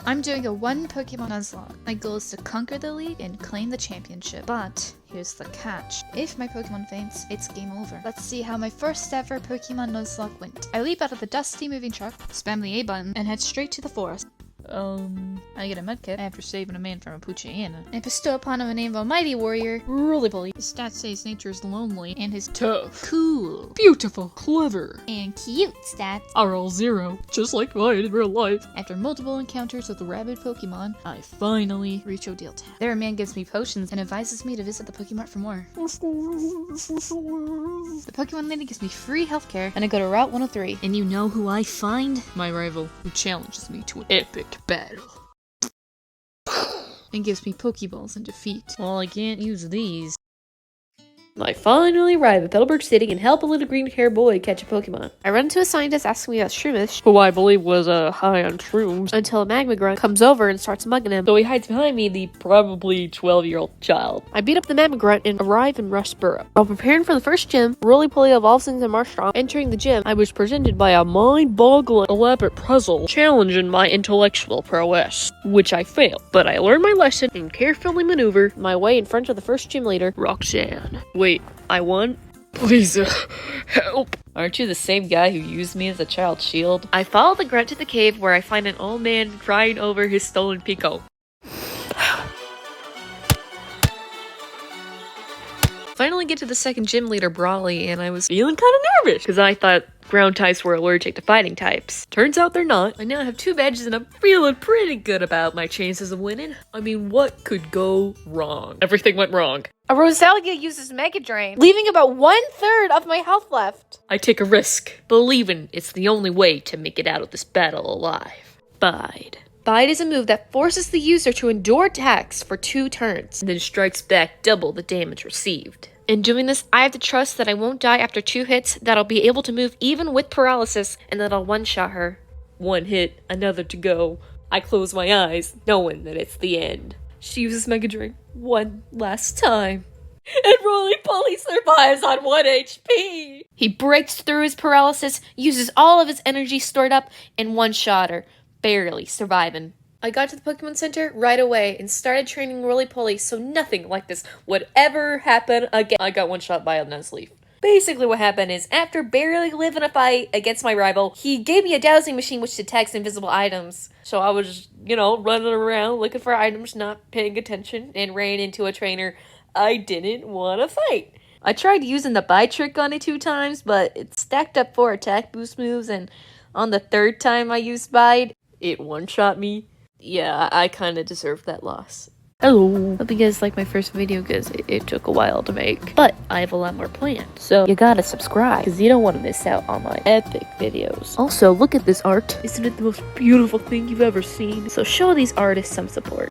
I'm doing a One Pokémon Nuzlocke. My goal is to conquer the league and claim the championship. But here's the catch. If my Pokemon faints, it's game over. Let's see how my first ever Pokemon Nuzlocke went. I leap out of the dusty moving truck, spam the A button, and head straight to the forest. I get a medkit after saving a man from a Poochyena, and bestow upon him a name of a mighty warrior, Roly-Poly. His stats say his nature is lonely, and his tough, cool, beautiful, clever, and cute stats are all 0, just like mine in real life. After multiple encounters with rabid Pokemon, I finally reach Odile Town. There a man gives me potions and advises me to visit the Pokemart for more. The Pokemon lady gives me free healthcare, and I go to Route 103. And you know who I find? My rival, who challenges me to an epic battle and gives me Pokeballs in defeat. Well, I can't use these. I finally arrive at Petalburg City and help a little green-haired boy catch a Pokemon. I run into a scientist asking me about Shroomish, who I believe was high on shrooms, until a magma grunt comes over and starts mugging him. So he hides behind me, the probably 12-year-old child. I beat up the magma grunt and arrive in Rustboro. While preparing for the first gym, Roly-Poly evolves into Marshtomp. Entering the gym, I was presented by a mind-boggling elaborate puzzle challenging my intellectual prowess, which I failed. But I learned my lesson and carefully maneuver my way in front of the first gym leader, Roxanne. Wait, I won? Please, help. Aren't you the same guy who used me as a child shield? I follow the grunt to the cave where I find an old man crying over his stolen Pico. Finally get to the second gym leader, Brawly, and I was feeling kind of nervous because I thought ground types were allergic to fighting types. Turns out they're not. I now have 2 badges and I'm feeling pretty good about my chances of winning. I mean, what could go wrong? Everything went wrong. A Roselia uses Mega Drain, leaving about 1/3 of my health left. I take a risk, believing it's the only way to make it out of this battle alive. Bide. Bide is a move that forces the user to endure attacks for 2 turns, and then strikes back double the damage received. In doing this, I have to trust that I won't die after 2 hits, that I'll be able to move even with paralysis, and that I'll one-shot her. 1 hit, another to go. I close my eyes, knowing that it's the end. She uses Mega Drain 1 last time. And Roly-Poly survives on 1 HP! He breaks through his paralysis, uses all of his energy stored up, and one-shot her, barely surviving. I got to the Pokemon Center right away and started training Roly-Poly so nothing like this would ever happen again. I got one-shot by a Nuzleaf. Basically what happened is, after barely living a fight against my rival, he gave me a dowsing machine which detects invisible items. So I was, running around looking for items, not paying attention, and ran into a trainer I didn't want to fight. I tried using the Bite trick on it 2 times, but it stacked up 4 attack boost moves, and on the 3rd time I used Bite, it one-shot me. Yeah, I kind of deserved that loss. Hello. Hope you guys like my first video because it took a while to make. But I have a lot more planned. So you gotta subscribe because you don't want to miss out on my epic videos. Also, look at this art. Isn't it the most beautiful thing you've ever seen? So show these artists some support.